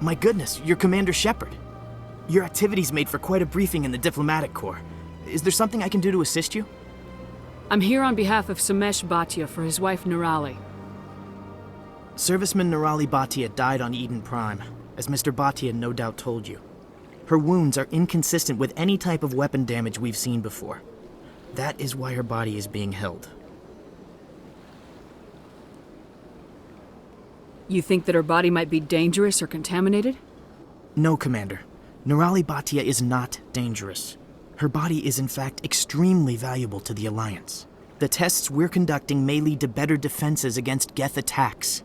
My goodness, you're Commander Shepard. Your activities made for quite a briefing in the Diplomatic Corps. Is there something I can do to assist you? I'm here on behalf of Samesh Bhatia for his wife Nirali. Serviceman Nirali Bhatia died on Eden Prime, as Mr. Bhatia no doubt told you. Her wounds are inconsistent with any type of weapon damage we've seen before. That is why her body is being held. You think that her body might be dangerous or contaminated? No, Commander. Nirali Bhatia is not dangerous. Her body is in fact extremely valuable to the Alliance. The tests we're conducting may lead to better defenses against Geth attacks.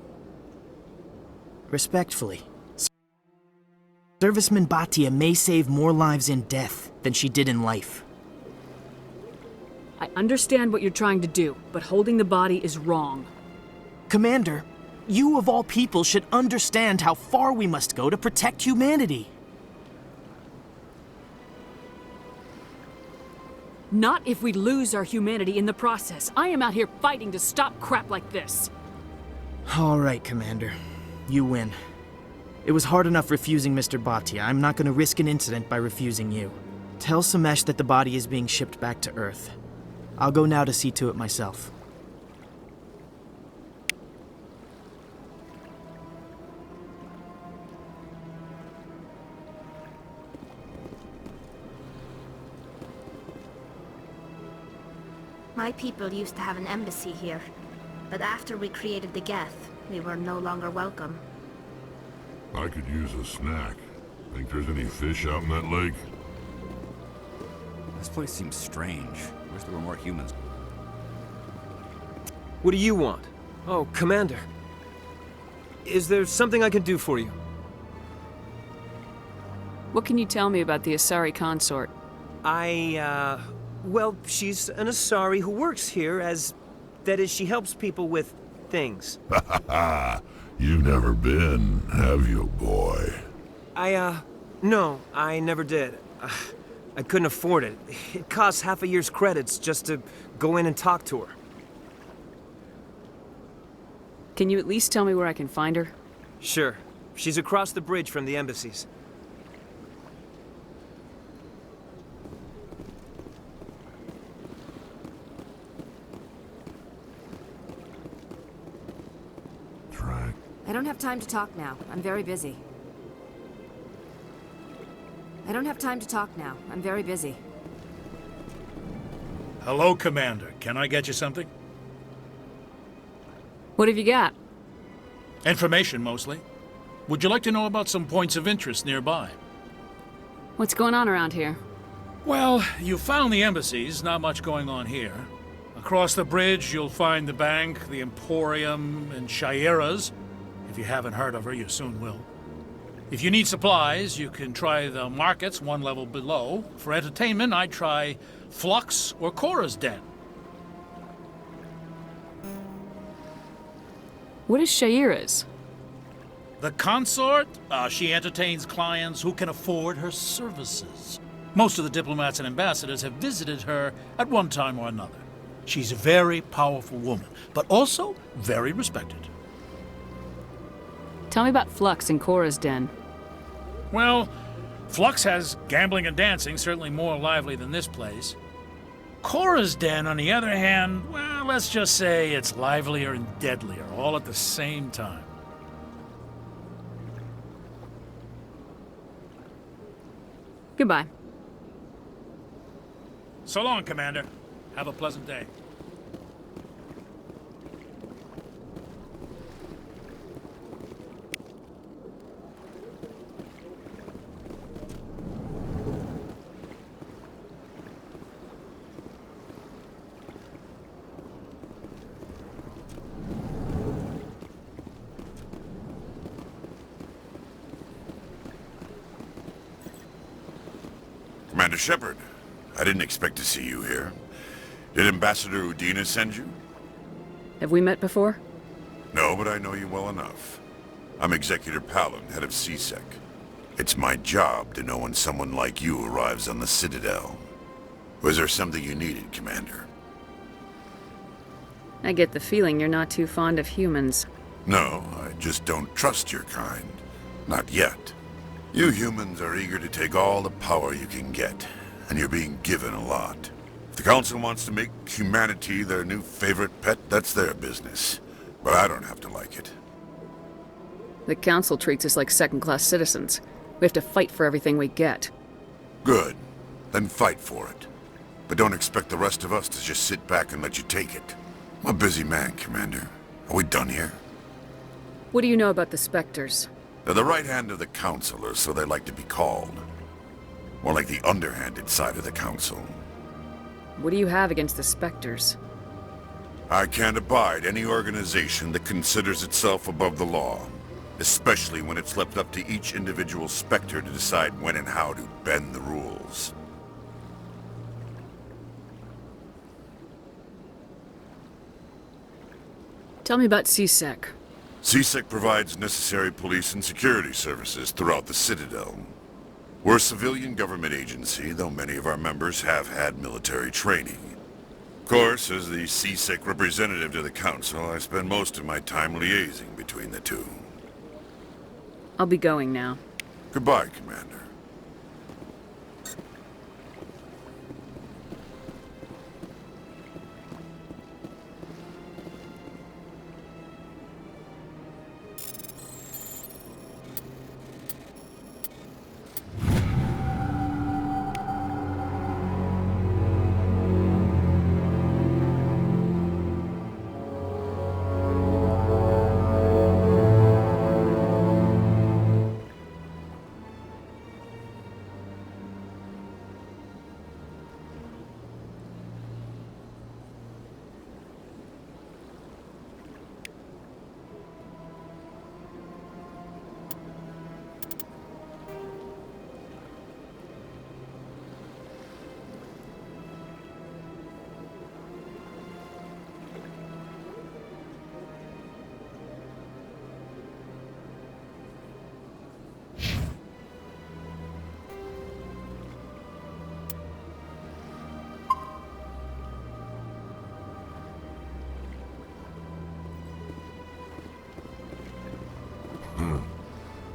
Respectfully, Serviceman Bhatia may save more lives in death than she did in life. I understand what you're trying to do, but holding the body is wrong. Commander, you of all people should understand how far we must go to protect humanity. Not if we lose our humanity in the process. I am out here fighting to stop crap like this. All right, Commander. You win. It was hard enough refusing Mr. Bhatia. I'm not going to risk an incident by refusing you. Tell Samesh that the body is being shipped back to Earth. I'll go now to see to it myself. My people used to have an embassy here, but after we created the Geth, we were no longer welcome. I could use a snack. Think there's any fish out in that lake? This place seems strange. Wish there were more humans. What do you want? Oh, Commander. Is there something I can do for you? What can you tell me about the Asari consort? Well, she's an Asari who works here that is, she helps people with things. Ha ha ha! You've never been, have you, boy? No, I never did. I couldn't afford it. It costs half a year's credits just to go in and talk to her. Can you at least tell me where I can find her? Sure. She's across the bridge from the embassies. I don't have time to talk now. I'm very busy. Hello, Commander. Can I get you something? What have you got? Information, mostly. Would you like to know about some points of interest nearby? What's going on around here? Well, you found the embassies. Not much going on here. Across the bridge, you'll find the bank, the Emporium, and Shaira's. If you haven't heard of her, you soon will. If you need supplies, you can try the markets one level below. For entertainment, I'd try Flux or Cora's Den. What is Shaira's? The consort? She entertains clients who can afford her services. Most of the diplomats and ambassadors have visited her at one time or another. She's a very powerful woman, but also very respected. Tell me about Flux and Cora's Den. Well, Flux has gambling and dancing, certainly more lively than this place. Cora's Den, on the other hand, well, let's just say it's livelier and deadlier, all at the same time. Goodbye. So long, Commander. Have a pleasant day. Commander Shepard, I didn't expect to see you here. Did Ambassador Udina send you? Have we met before? No, but I know you well enough. I'm Executor Palin, head of CSEC. It's my job to know when someone like you arrives on the Citadel. Was there something you needed, Commander? I get the feeling you're not too fond of humans. No, I just don't trust your kind. Not yet. You humans are eager to take all the power you can get, and you're being given a lot. If the Council wants to make humanity their new favorite pet, that's their business. But I don't have to like it. The Council treats us like second-class citizens. We have to fight for everything we get. Good. Then fight for it. But don't expect the rest of us to just sit back and let you take it. I'm a busy man, Commander. Are we done here? What do you know about the Spectres? They're the right hand of the Council, or so they like to be called. More like the underhanded side of the Council. What do you have against the Spectres? I can't abide any organization that considers itself above the law. Especially when it's left up to each individual Spectre to decide when and how to bend the rules. Tell me about CSEC. CSEC provides necessary police and security services throughout the Citadel. We're a civilian government agency, though many of our members have had military training. Of course, as the CSEC representative to the Council, I spend most of my time liaising between the two. I'll be going now. Goodbye, Commander.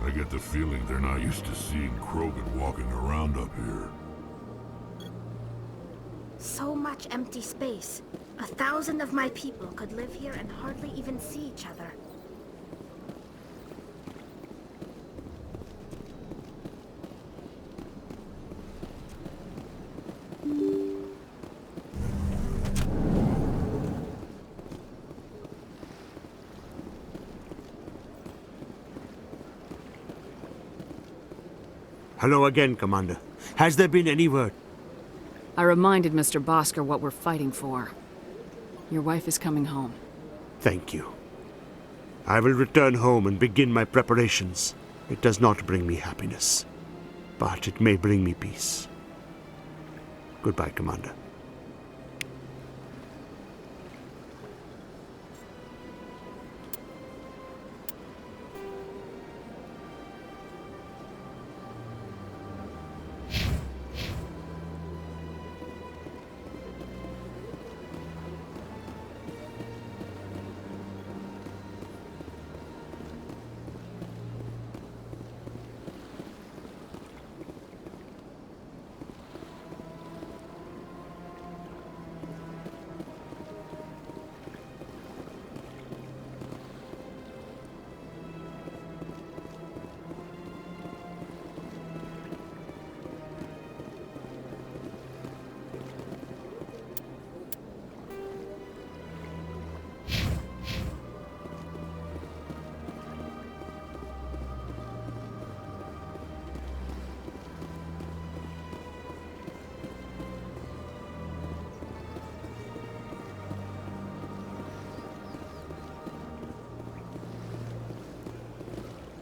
I get the feeling they're not used to seeing Krogan walking around up here. So much empty space. 1,000 of my people could live here and hardly even see each other. Hello again, Commander. Has there been any word? I reminded Mr. Bosker what we're fighting for. Your wife is coming home. Thank you. I will return home and begin my preparations. It does not bring me happiness, but it may bring me peace. Goodbye, Commander.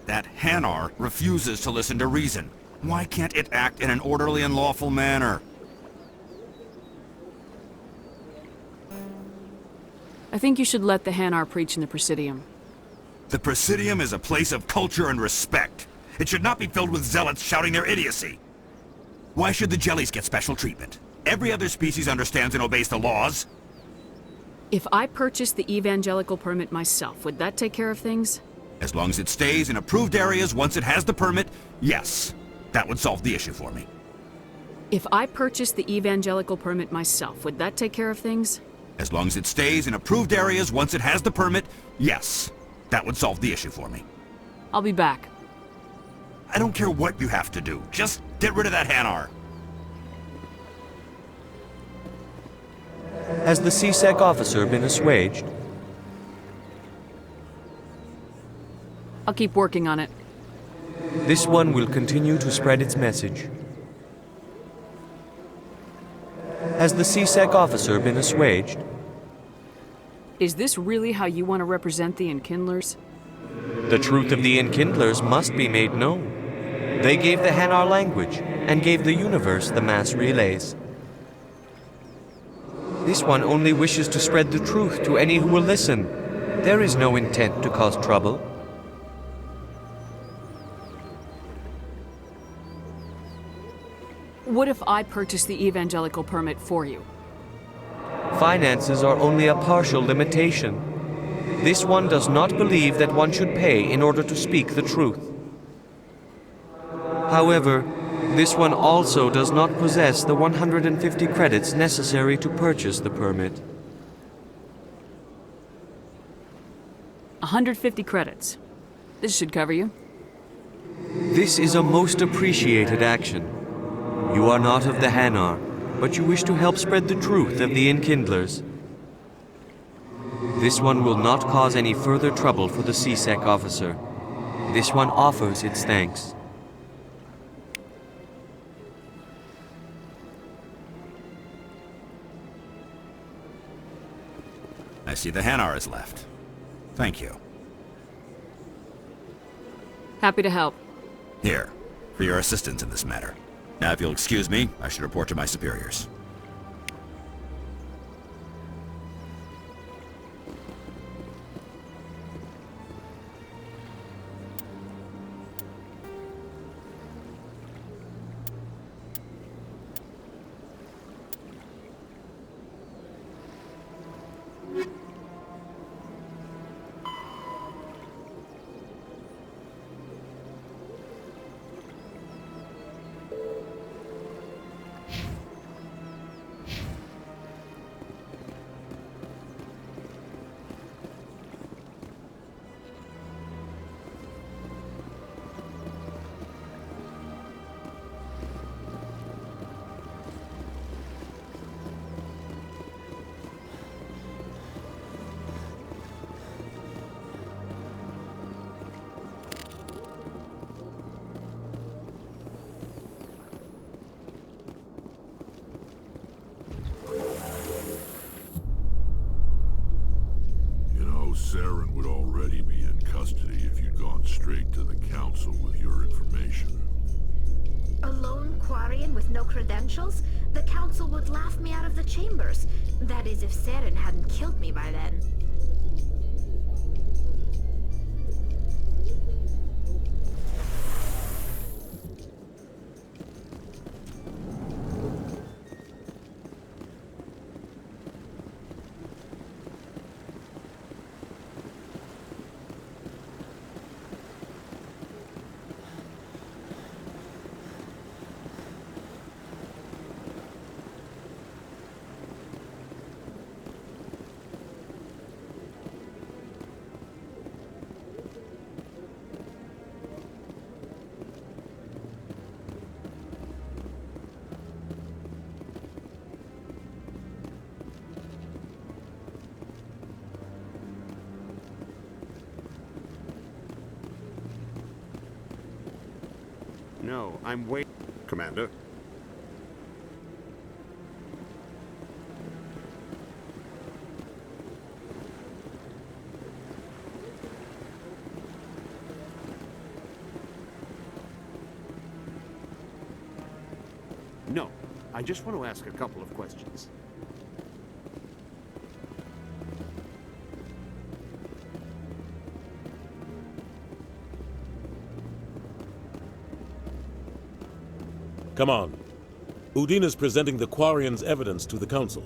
That Hanar refuses to listen to reason. Why can't it act in an orderly and lawful manner? I think you should let the Hanar preach in the Presidium. The Presidium is a place of culture and respect. It should not be filled with zealots shouting their idiocy. Why should the jellies get special treatment? Every other species understands and obeys the laws. If I purchased the evangelical permit myself, would that take care of things? As long as it stays in approved areas once it has the permit, yes. That would solve the issue for me. If I purchased the evangelical permit myself, would that take care of things? As long as it stays in approved areas once it has the permit, yes. That would solve the issue for me. I'll be back. I don't care what you have to do. Just get rid of that Hanar. Has the C-Sec officer been assuaged? I'll keep working on it. This one will continue to spread its message. Has the C-Sec officer been assuaged? Is this really how you want to represent the Enkindlers? The truth of the Enkindlers must be made known. They gave the Hanar language, and gave the universe the mass relays. This one only wishes to spread the truth to any who will listen. There is no intent to cause trouble. What if I purchased the evangelical permit for you? Finances are only a partial limitation. This one does not believe that one should pay in order to speak the truth. However, this one also does not possess the 150 credits necessary to purchase the permit. 150 credits. This should cover you. This is a most appreciated action. You are not of the Hanar, but you wish to help spread the truth of the Enkindlers. This one will not cause any further trouble for the C-Sec officer. This one offers its thanks. I see the Hanar is left. Thank you. Happy to help. Here, for your assistance in this matter. Now, if you'll excuse me, I should report to my superiors. Saren would already be in custody if you'd gone straight to the council with your information. A lone Quarian with no credentials? The council would laugh me out of the chambers. That is, if Saren hadn't killed me by then. No, I'm waiting, Commander. No, I just want to ask a couple of questions. Come on. Udina's presenting the Quarian's evidence to the Council.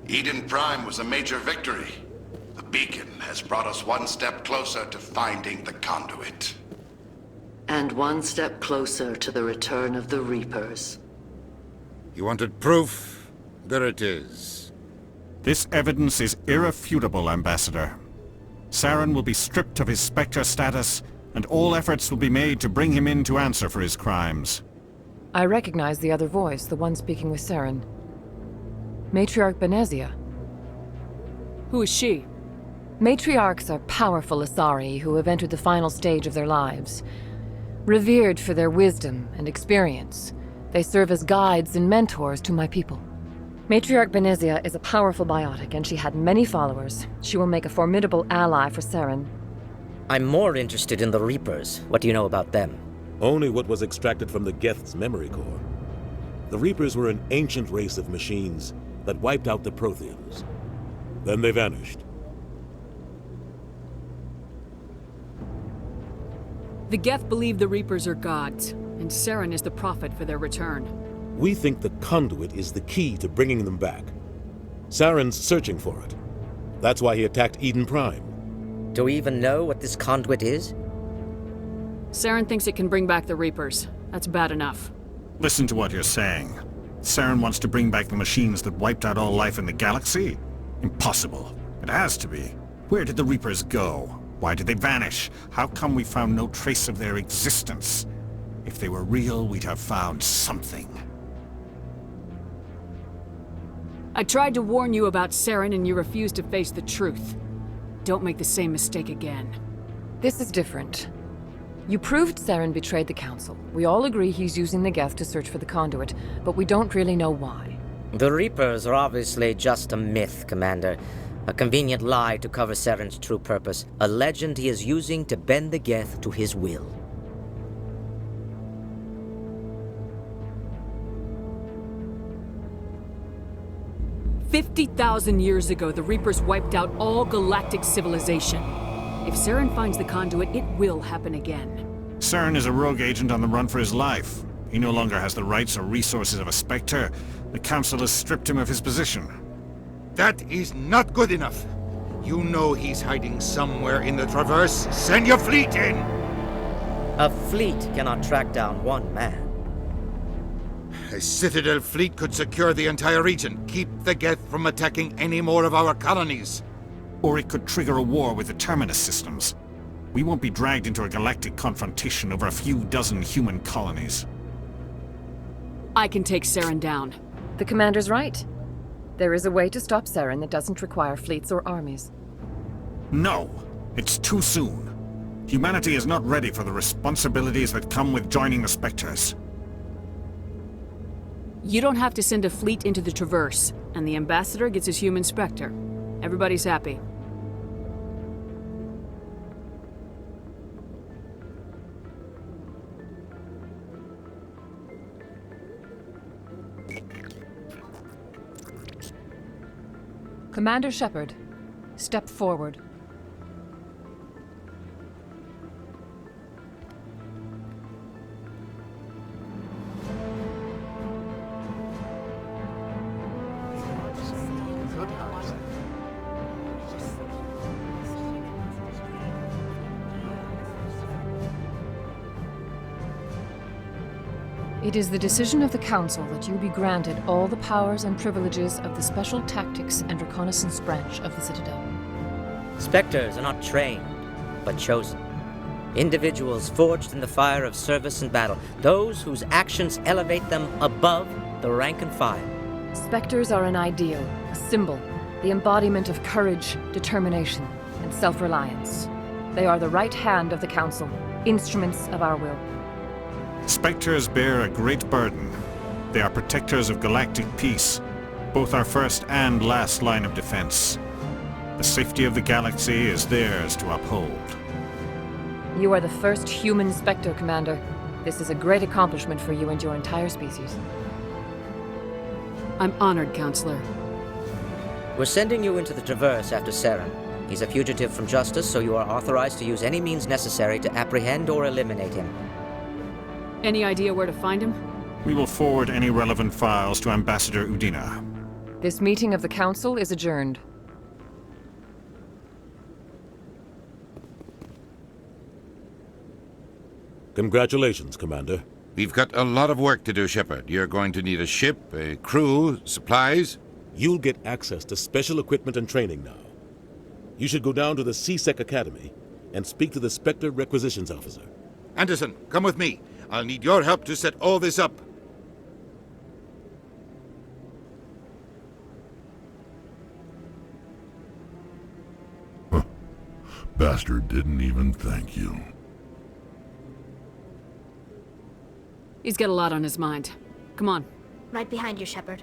Eden Prime was a major victory. The beacon has brought us one step closer to finding the conduit. And one step closer to the return of the Reapers. You wanted proof? There it is. This evidence is irrefutable, Ambassador. Saren will be stripped of his Spectre status, and all efforts will be made to bring him in to answer for his crimes. I recognize the other voice, the one speaking with Saren. Matriarch Benezia. Who is she? Matriarchs are powerful Asari who have entered the final stage of their lives. Revered for their wisdom and experience, they serve as guides and mentors to my people. Matriarch Benezia is a powerful biotic, and she had many followers. She will make a formidable ally for Saren. I'm more interested in the Reapers. What do you know about them? Only what was extracted from the Geth's memory core. The Reapers were an ancient race of machines that wiped out the Protheans. Then they vanished. The Geth believe the Reapers are gods, and Saren is the prophet for their return. We think the conduit is the key to bringing them back. Saren's searching for it. That's why he attacked Eden Prime. Do we even know what this conduit is? Saren thinks it can bring back the Reapers. That's bad enough. Listen to what you're saying. Saren wants to bring back the machines that wiped out all life in the galaxy? Impossible. It has to be. Where did the Reapers go? Why did they vanish? How come we found no trace of their existence? If they were real, we'd have found something. I tried to warn you about Saren and you refused to face the truth. Don't make the same mistake again. This is different. You proved Saren betrayed the Council. We all agree he's using the Geth to search for the conduit, but we don't really know why. The Reapers are obviously just a myth, Commander. A convenient lie to cover Saren's true purpose. A legend he is using to bend the Geth to his will. "50,000 years ago, the Reapers wiped out all galactic civilization. If Saren finds the conduit, it will happen again. Saren is a rogue agent on the run for his life. He no longer has the rights or resources of a Spectre. The Council has stripped him of his position. That is not good enough. You know he's hiding somewhere in the Traverse. Send your fleet in! A fleet cannot track down one man. A Citadel fleet could secure the entire region, keep the Geth from attacking any more of our colonies. Or it could trigger a war with the Terminus systems. We won't be dragged into a galactic confrontation over a few dozen human colonies. I can take Saren down. The Commander's right. There is a way to stop Saren that doesn't require fleets or armies. No! It's too soon. Humanity is not ready for the responsibilities that come with joining the Spectres. You don't have to send a fleet into the Traverse, and the Ambassador gets his human Spectre. Everybody's happy. Commander Shepard, step forward. It is the decision of the Council that you be granted all the powers and privileges of the Special Tactics and Reconnaissance Branch of the Citadel. Spectres are not trained, but chosen. Individuals forged in the fire of service and battle, those whose actions elevate them above the rank and file. Spectres are an ideal, a symbol, the embodiment of courage, determination, and self-reliance. They are the right hand of the Council, instruments of our will. Spectres bear a great burden. They are protectors of galactic peace, both our first and last line of defense. The safety of the galaxy is theirs to uphold. You are the first human Spectre, Commander. This is a great accomplishment for you and your entire species. I'm honored, Counselor. We're sending you into the Traverse after Saren. He's a fugitive from justice, so you are authorized to use any means necessary to apprehend or eliminate him. Any idea where to find him? We will forward any relevant files to Ambassador Udina. This meeting of the Council is adjourned. Congratulations, Commander. We've got a lot of work to do, Shepard. You're going to need a ship, a crew, supplies. You'll get access to special equipment and training now. You should go down to the C-Sec Academy and speak to the Spectre Requisitions Officer. Anderson, come with me. I'll need your help to set all this up. Bastard didn't even thank you. He's got a lot on his mind. Come on. Right behind you, Shepard.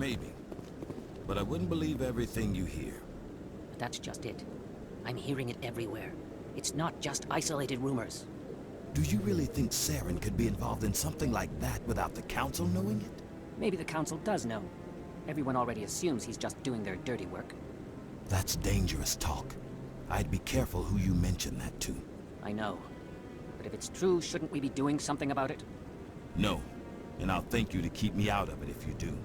Maybe. But I wouldn't believe everything you hear. But that's just it. I'm hearing it everywhere. It's not just isolated rumors. Do you really think Saren could be involved in something like that without the Council knowing it? Maybe the Council does know. Everyone already assumes he's just doing their dirty work. That's dangerous talk. I'd be careful who you mention that to. I know. But if it's true, shouldn't we be doing something about it? No. And I'll thank you to keep me out of it if you do.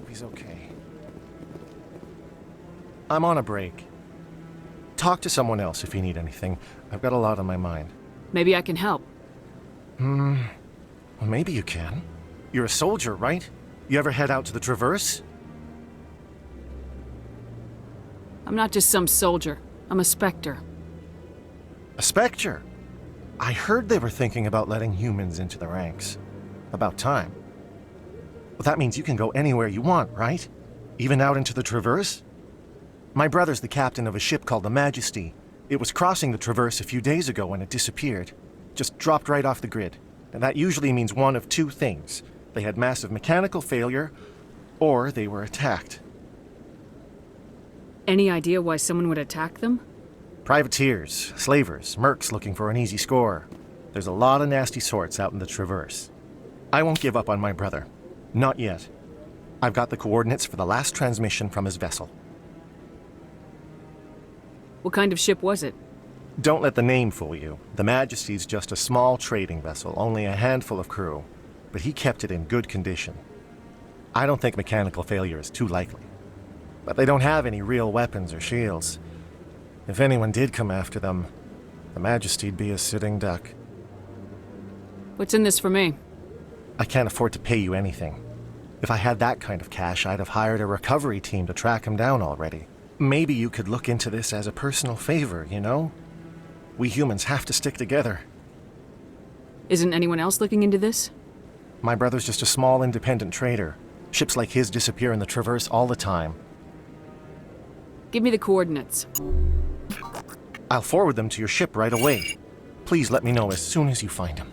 he's okay. I'm on a break. Talk to someone else if you need anything. I've got a lot on my mind. Maybe I can help. Well, maybe you can. You're a soldier, right? You ever head out to the Traverse? I'm not just some soldier. I'm a Spectre. A Spectre? I heard they were thinking about letting humans into the ranks. About time. Well, that means you can go anywhere you want, right? Even out into the Traverse? My brother's the captain of a ship called the Majesty. It was crossing the Traverse a few days ago when it disappeared. Just dropped right off the grid. And that usually means one of two things. They had massive mechanical failure, or they were attacked. Any idea why someone would attack them? Privateers, slavers, mercs looking for an easy score. There's a lot of nasty sorts out in the Traverse. I won't give up on my brother. Not yet. I've got the coordinates for the last transmission from his vessel. What kind of ship was it? Don't let the name fool you. The Majesty's just a small trading vessel, only a handful of crew. But he kept it in good condition. I don't think mechanical failure is too likely. But they don't have any real weapons or shields. If anyone did come after them, the Majesty'd be a sitting duck. What's in this for me? I can't afford to pay you anything. If I had that kind of cash, I'd have hired a recovery team to track him down already. Maybe you could look into this as a personal favor, you know? We humans have to stick together. Isn't anyone else looking into this? My brother's just a small independent trader. Ships like his disappear in the Traverse all the time. Give me the coordinates. I'll forward them to your ship right away. Please let me know as soon as you find them.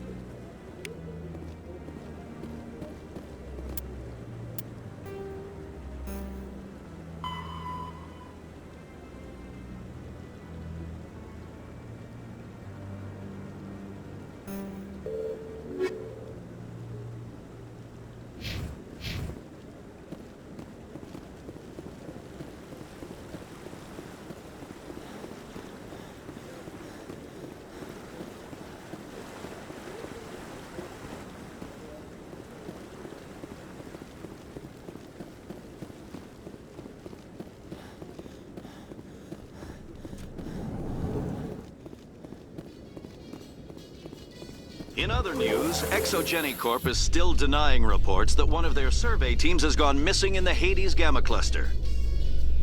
In other news, Exogeny Corp is still denying reports that one of their survey teams has gone missing in the Hades Gamma Cluster.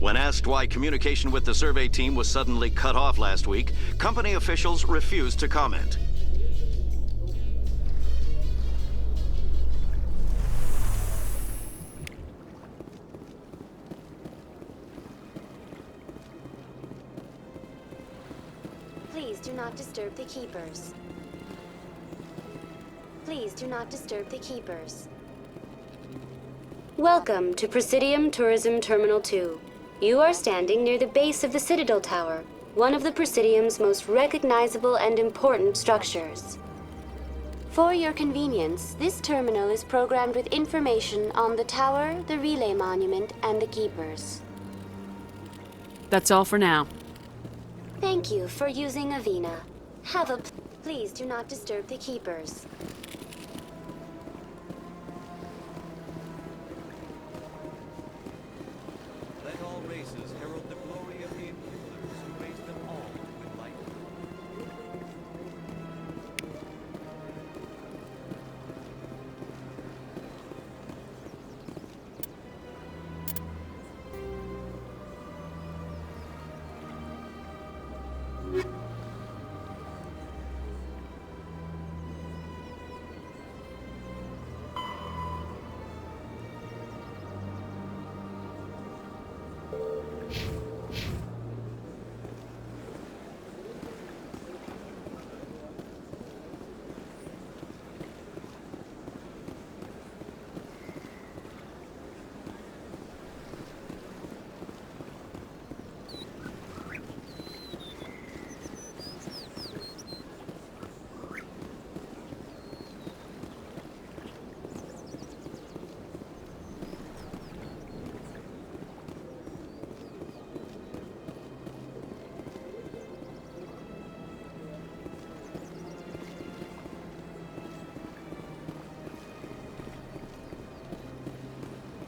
When asked why communication with the survey team was suddenly cut off last week, company officials refused to comment. Please do not disturb the Keepers. Please do not disturb the Keepers. Welcome to Presidium Tourism Terminal 2. You are standing near the base of the Citadel Tower, one of the Presidium's most recognizable and important structures. For your convenience, this terminal is programmed with information on the tower, the relay monument, and the Keepers. That's all for now. Thank you for using Avina. Have a... Please do not disturb the Keepers. Let all races herald the glory of the Inquisitors who raised them all with light.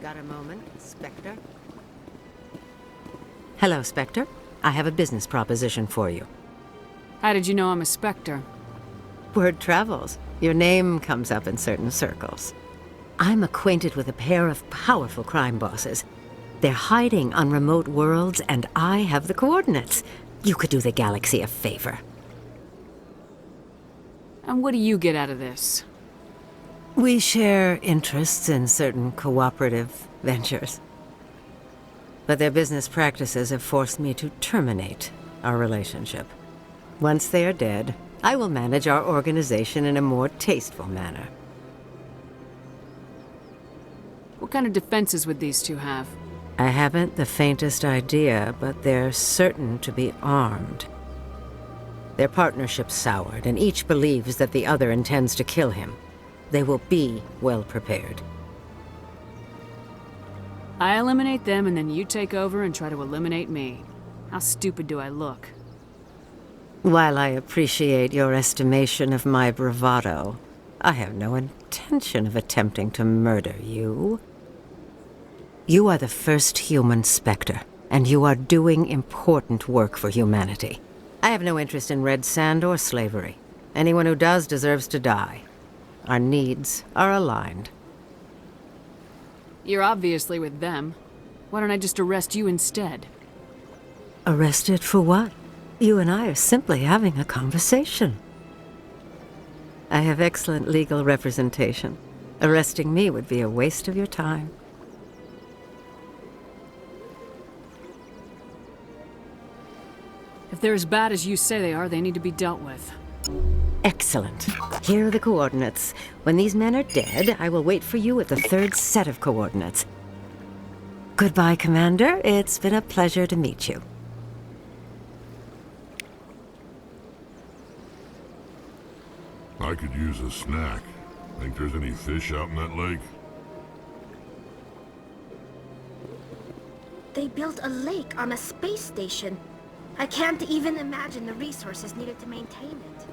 Got a moment, Spectre? Hello, Spectre. I have a business proposition for you. How did you know I'm a Spectre? Word travels. Your name comes up in certain circles. I'm acquainted with a pair of powerful crime bosses. They're hiding on remote worlds, and I have the coordinates. You could do the galaxy a favor. And what do you get out of this? We share interests in certain cooperative ventures. But their business practices have forced me to terminate our relationship. Once they are dead, I will manage our organization in a more tasteful manner. What kind of defenses would these two have? I haven't the faintest idea, but they're certain to be armed. Their partnership's soured, and each believes that the other intends to kill him. They will be well prepared. I eliminate them, and then you take over and try to eliminate me. How stupid do I look? While I appreciate your estimation of my bravado, I have no intention of attempting to murder you. You are the first human Spectre, and you are doing important work for humanity. I have no interest in red sand or slavery. Anyone who does deserves to die. Our needs are aligned. You're obviously with them. Why don't I just arrest you instead? Arrested for what? You and I are simply having a conversation. I have excellent legal representation. Arresting me would be a waste of your time. If they're as bad as you say they are, they need to be dealt with. Excellent. Here are the coordinates. When these men are dead, I will wait for you at the third set of coordinates. Goodbye, Commander. It's been a pleasure to meet you. I could use a snack. Think there's any fish out in that lake? They built a lake on a space station. I can't even imagine the resources needed to maintain it.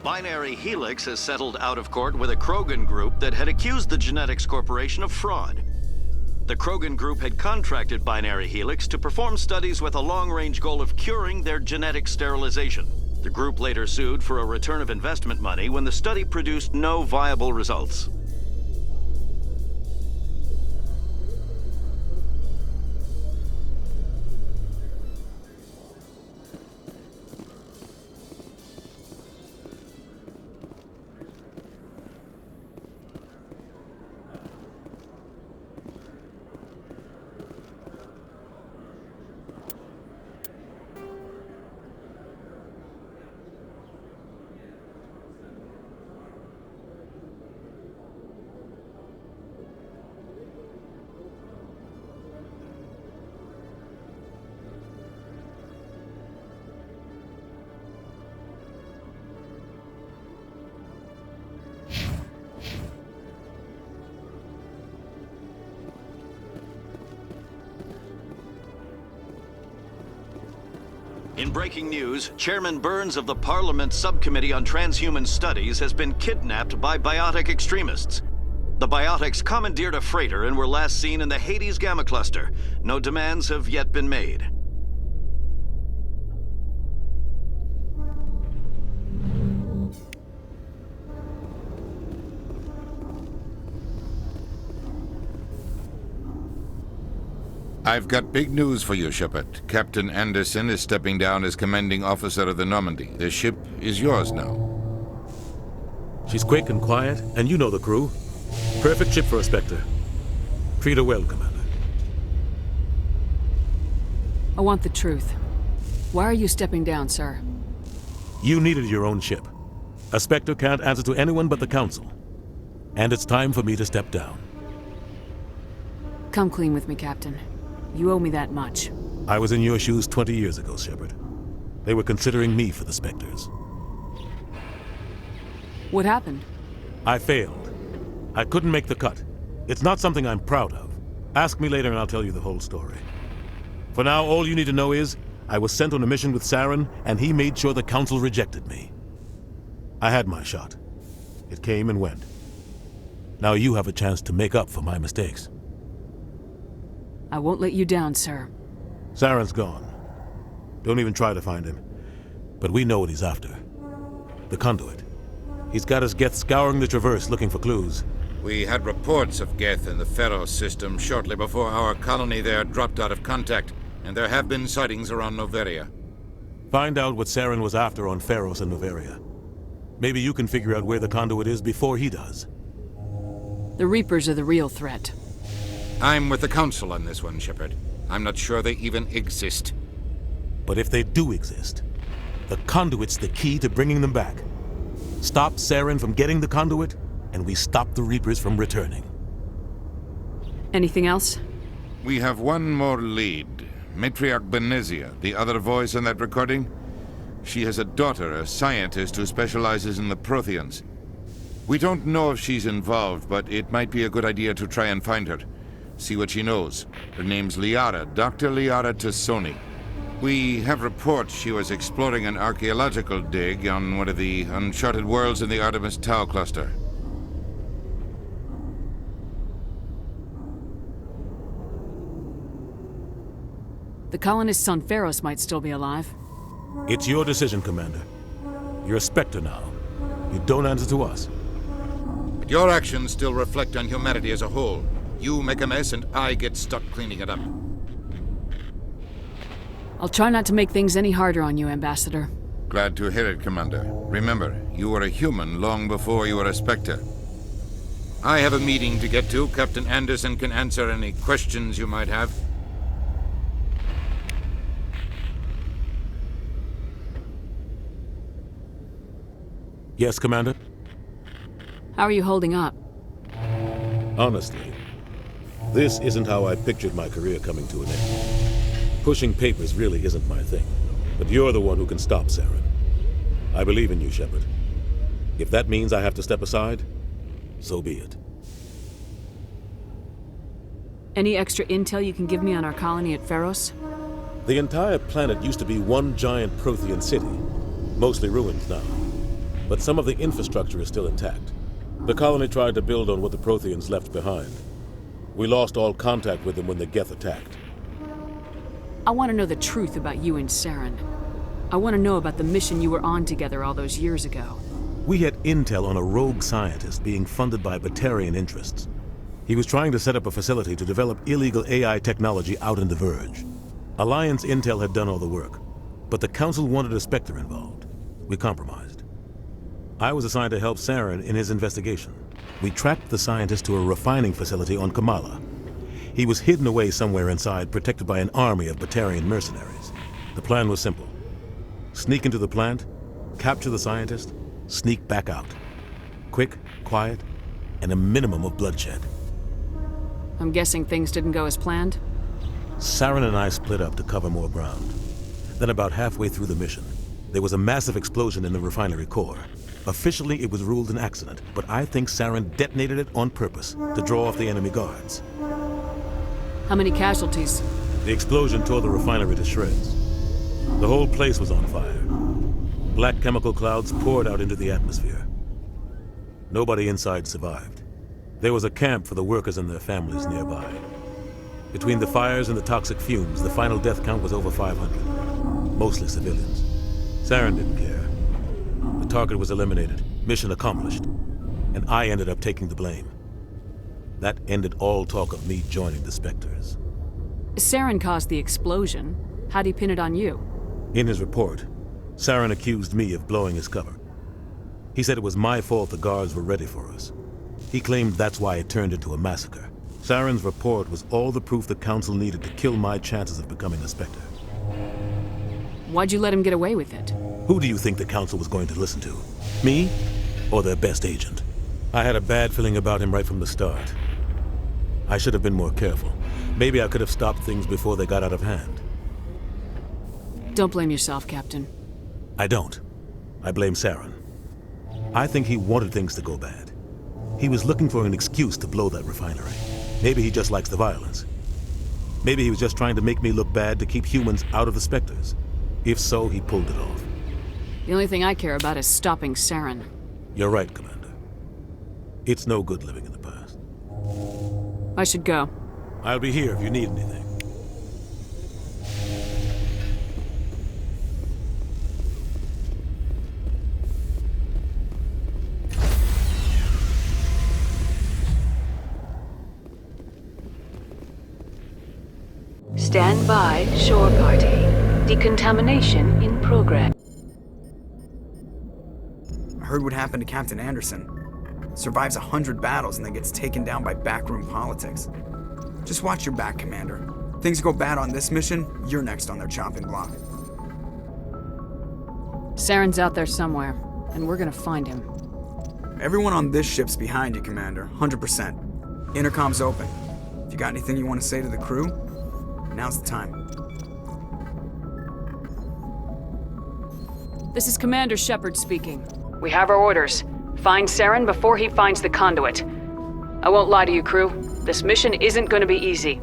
Binary Helix has settled out of court with a Krogan group that had accused the Genetics Corporation of fraud. The Krogan group had contracted Binary Helix to perform studies with a long-range goal of curing their genetic sterilization. The group later sued for a return of investment money when the study produced no viable results. In breaking news, Chairman Burns of the Parliament Subcommittee on Transhuman Studies has been kidnapped by biotic extremists. The biotics commandeered a freighter and were last seen in the Hades Gamma Cluster. No demands have yet been made. I've got big news for you, Shepard. Captain Anderson is stepping down as commanding officer of the Normandy. The ship is yours now. She's quick and quiet, and you know the crew. Perfect ship for a Spectre. Treat her well, Commander. I want the truth. Why are you stepping down, sir? You needed your own ship. A Spectre can't answer to anyone but the Council. And it's time for me to step down. Come clean with me, Captain. You owe me that much. I was in your shoes 20 years ago, Shepard. They were considering me for the Spectres. What happened? I failed. I couldn't make the cut. It's not something I'm proud of. Ask me later and I'll tell you the whole story. For now, all you need to know is, I was sent on a mission with Saren, and he made sure the Council rejected me. I had my shot. It came and went. Now you have a chance to make up for my mistakes. I won't let you down, sir. Saren's gone. Don't even try to find him. But we know what he's after. The conduit. He's got his Geth scouring the Traverse looking for clues. We had reports of Geth in the Pharos system shortly before our colony there dropped out of contact, and there have been sightings around Noveria. Find out what Saren was after on Pharos and Noveria. Maybe you can figure out where the conduit is before he does. The Reapers are the real threat. I'm with the Council on this one, Shepard. I'm not sure they even exist. But if they do exist, the conduit's the key to bringing them back. Stop Saren from getting the conduit, and we stop the Reapers from returning. Anything else? We have one more lead. Matriarch Benezia, the other voice on that recording. She has a daughter, a scientist who specializes in the Protheans. We don't know if she's involved, but it might be a good idea to try and find her. See what she knows. Her name's Liara, Dr. Liara Tassoni. We have reports she was exploring an archaeological dig on one of the uncharted worlds in the Artemis Tau cluster. The colonists on Pharos might still be alive. It's your decision, Commander. You're a Spectre now. You don't answer to us. But your actions still reflect on humanity as a whole. You make a mess and I get stuck cleaning it up. I'll try not to make things any harder on you, Ambassador. Glad to hear it, Commander. Remember, you were a human long before you were a Spectre. I have a meeting to get to. Captain Anderson can answer any questions you might have. Yes, Commander? How are you holding up? Honestly, this isn't how I pictured my career coming to an end. Pushing papers really isn't my thing, but you're the one who can stop Saren. I believe in you, Shepard. If that means I have to step aside, so be it. Any extra intel you can give me on our colony at Pharos? The entire planet used to be one giant Prothean city, mostly ruins now. But some of the infrastructure is still intact. The colony tried to build on what the Protheans left behind. We lost all contact with them when the Geth attacked. I want to know the truth about you and Saren. I want to know about the mission you were on together all those years ago. We had intel on a rogue scientist being funded by Batarian interests. He was trying to set up a facility to develop illegal AI technology out in the Verge. Alliance intel had done all the work, but the Council wanted a Spectre involved. We compromised. I was assigned to help Saren in his investigation. We tracked the scientist to a refining facility on Kamala. He was hidden away somewhere inside, protected by an army of Batarian mercenaries. The plan was simple. Sneak into the plant, capture the scientist, sneak back out. Quick, quiet, and a minimum of bloodshed. I'm guessing things didn't go as planned? Saren and I split up to cover more ground. Then about halfway through the mission, there was a massive explosion in the refinery core. Officially, it was ruled an accident, but I think Saren detonated it on purpose to draw off the enemy guards. How many casualties? The explosion tore the refinery to shreds. The whole place was on fire. Black chemical clouds poured out into the atmosphere. Nobody inside survived. There was a camp for the workers and their families nearby. Between the fires and the toxic fumes, the final death count was over 500. Mostly civilians. Saren didn't care. The target was eliminated, mission accomplished, and I ended up taking the blame. That ended all talk of me joining the Spectres. Saren caused the explosion. How'd he pin it on you? In his report, Saren accused me of blowing his cover. He said it was my fault the guards were ready for us. He claimed that's why it turned into a massacre. Saren's report was all the proof the Council needed to kill my chances of becoming a Spectre. Why'd you let him get away with it? Who do you think the Council was going to listen to? Me? Or their best agent? I had a bad feeling about him right from the start. I should have been more careful. Maybe I could have stopped things before they got out of hand. Don't blame yourself, Captain. I don't. I blame Saren. I think he wanted things to go bad. He was looking for an excuse to blow that refinery. Maybe he just likes the violence. Maybe he was just trying to make me look bad to keep humans out of the Spectres. If so, he pulled it off. The only thing I care about is stopping Saren. You're right, Commander. It's no good living in the past. I should go. I'll be here if you need anything. Stand by, shore party. Decontamination in progress. I heard what happened to Captain Anderson. Survives 100 battles and then gets taken down by backroom politics. Just watch your back, Commander. Things go bad on this mission, you're next on their chopping block. Saren's out there somewhere, and we're gonna find him. Everyone on this ship's behind you, Commander, 100%. Intercom's open. If you got anything you want to say to the crew, now's the time. This is Commander Shepard speaking. We have our orders. Find Saren before he finds the conduit. I won't lie to you, crew. This mission isn't going to be easy.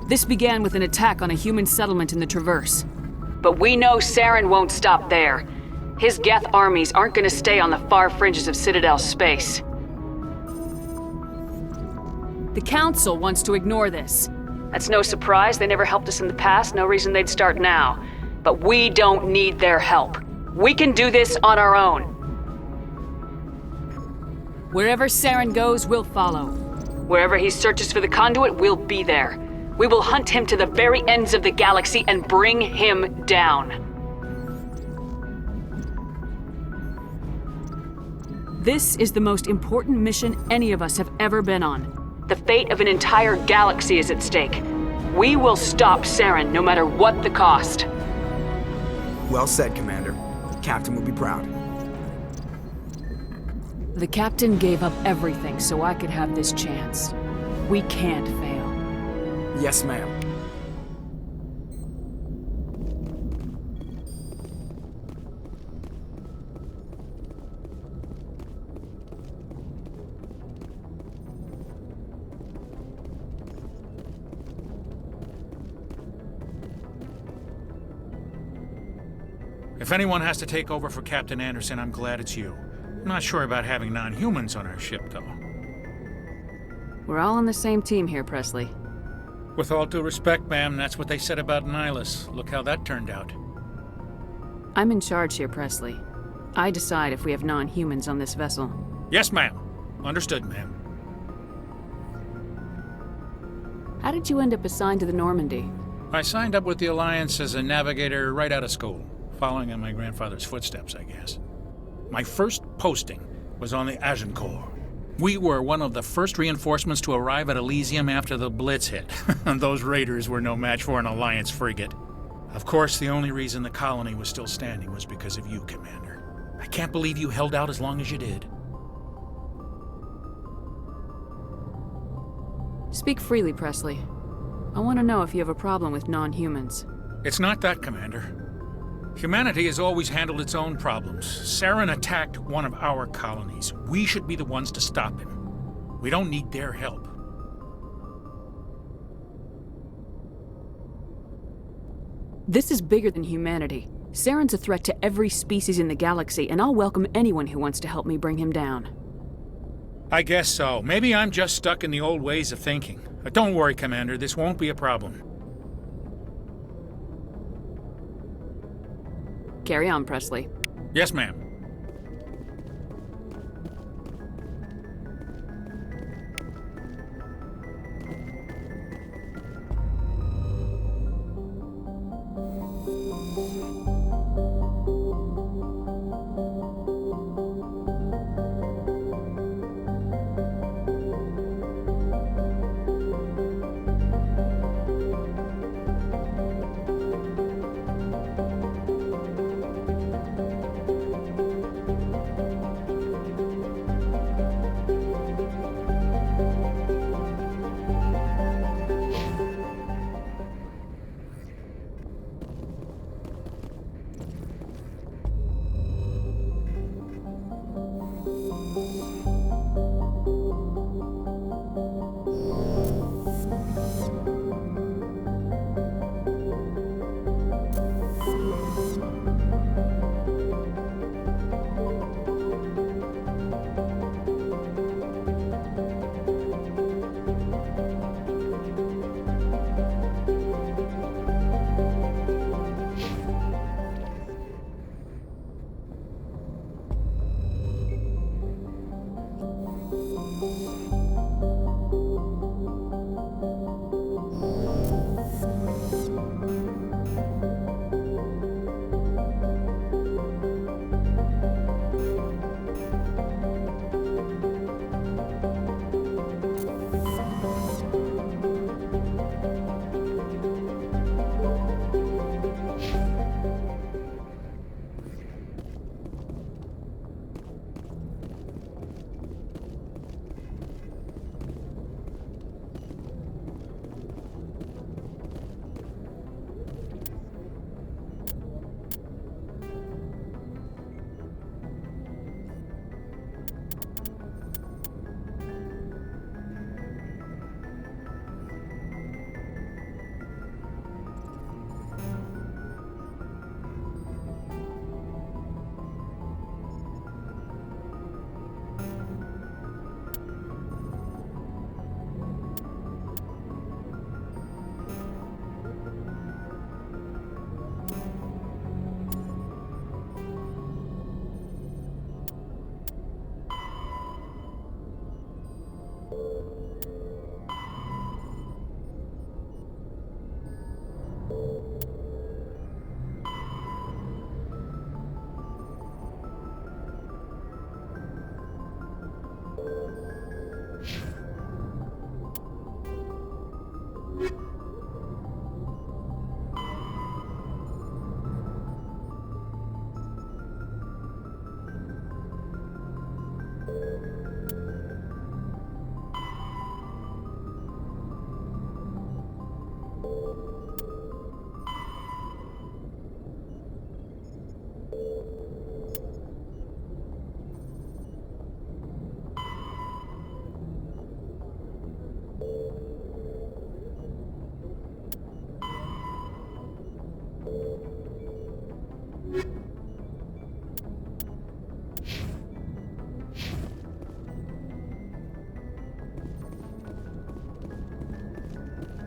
This began with an attack on a human settlement in the Traverse. But we know Saren won't stop there. His Geth armies aren't going to stay on the far fringes of Citadel space. The Council wants to ignore this. That's no surprise. They never helped us in the past. No reason they'd start now. But we don't need their help. We can do this on our own. Wherever Saren goes, we'll follow. Wherever he searches for the conduit, we'll be there. We will hunt him to the very ends of the galaxy and bring him down. This is the most important mission any of us have ever been on. The fate of an entire galaxy is at stake. We will stop Saren no matter what the cost. Well said, Commander. The Captain will be proud. The Captain gave up everything so I could have this chance. We can't fail. Yes, ma'am. If anyone has to take over for Captain Anderson, I'm glad it's you. I'm not sure about having non-humans on our ship, though. We're all on the same team here, Presley. With all due respect, ma'am, that's what they said about Nihilus. Look how that turned out. I'm in charge here, Presley. I decide if we have non-humans on this vessel. Yes, ma'am. Understood, ma'am. How did you end up assigned to the Normandy? I signed up with the Alliance as a navigator right out of school, following in my grandfather's footsteps, I guess. My first posting was on the Agincourt. We were one of the first reinforcements to arrive at Elysium after the Blitz hit. Those raiders were no match for an Alliance frigate. Of course, the only reason the colony was still standing was because of you, Commander. I can't believe you held out as long as you did. Speak freely, Presley. I want to know if you have a problem with non-humans. It's not that, Commander. Humanity has always handled its own problems. Saren attacked one of our colonies. We should be the ones to stop him. We don't need their help. This is bigger than humanity. Saren's a threat to every species in the galaxy, and I'll welcome anyone who wants to help me bring him down. I guess so. Maybe I'm just stuck in the old ways of thinking. But don't worry, Commander. This won't be a problem. Carry on, Presley. Yes, ma'am.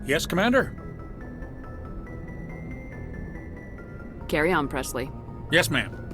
Yes, Commander? Carry on, Presley. Yes, ma'am.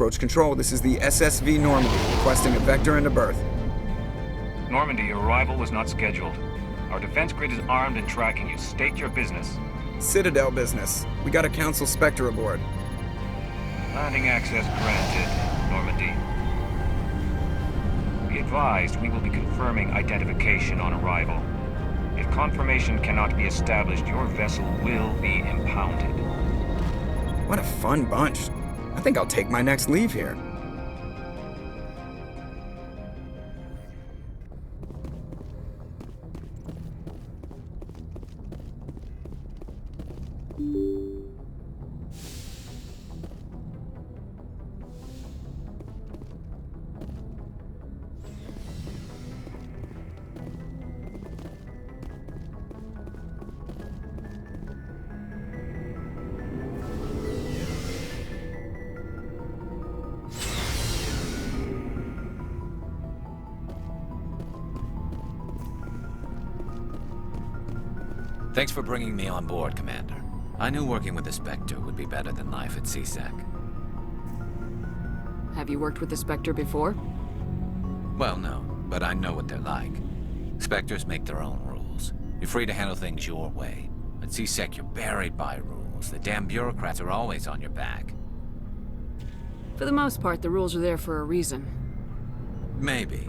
Approach control, this is the SSV Normandy, requesting a vector and a berth. Normandy, your arrival was not scheduled. Our defense grid is armed and tracking you. State your business. Citadel business. We got a Council Spectre aboard. Landing access granted, Normandy. Be advised, we will be confirming identification on arrival. If confirmation cannot be established, your vessel will be impounded. What a fun bunch. I think I'll take my next leave here. Thanks for bringing me on board, Commander. I knew working with the Spectre would be better than life at CSEC. Have you worked with the Spectre before? Well, no, but I know what they're like. Spectres make their own rules. You're free to handle things your way. At CSEC, you're buried by rules. The damn bureaucrats are always on your back. For the most part, the rules are there for a reason. Maybe.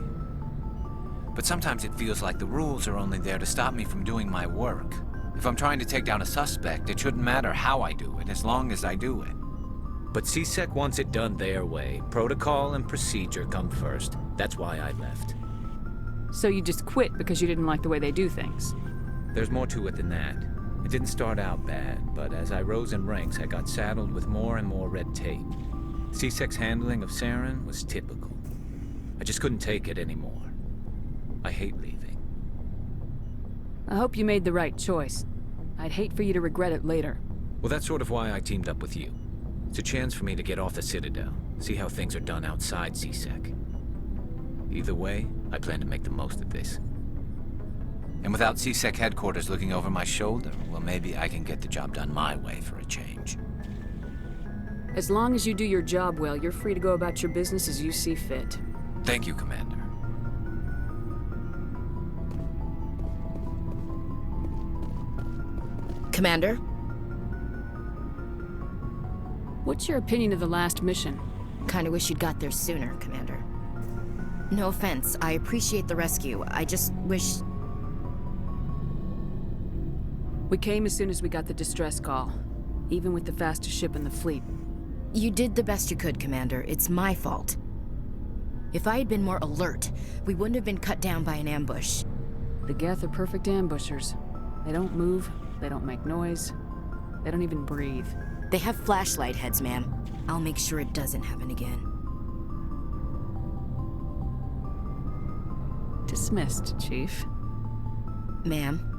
But sometimes it feels like the rules are only there to stop me from doing my work. If I'm trying to take down a suspect, it shouldn't matter how I do it, as long as I do it. But CSEC wants it done their way. Protocol and procedure come first. That's why I left. So you just quit because you didn't like the way they do things? There's more to it than that. It didn't start out bad, but as I rose in ranks, I got saddled with more and more red tape. CSEC's handling of Saren was typical. I just couldn't take it anymore. I hate leaving. I hope you made the right choice. I'd hate for you to regret it later. Well, that's sort of why I teamed up with you. It's a chance for me to get off the Citadel, see how things are done outside CSEC. Either way, I plan to make the most of this. And without CSEC headquarters looking over my shoulder, well, maybe I can get the job done my way for a change. As long as you do your job well, you're free to go about your business as you see fit. Thank you, Commander. Commander? What's your opinion of the last mission? Kinda wish you'd got there sooner, Commander. No offense, I appreciate the rescue. I just wish... We came as soon as we got the distress call, even with the fastest ship in the fleet. You did the best you could, Commander. It's my fault. If I had been more alert, we wouldn't have been cut down by an ambush. The Geth are perfect ambushers. They don't move, they don't make noise, they don't even breathe. They have flashlight heads, ma'am. I'll make sure it doesn't happen again. Dismissed, Chief. Ma'am?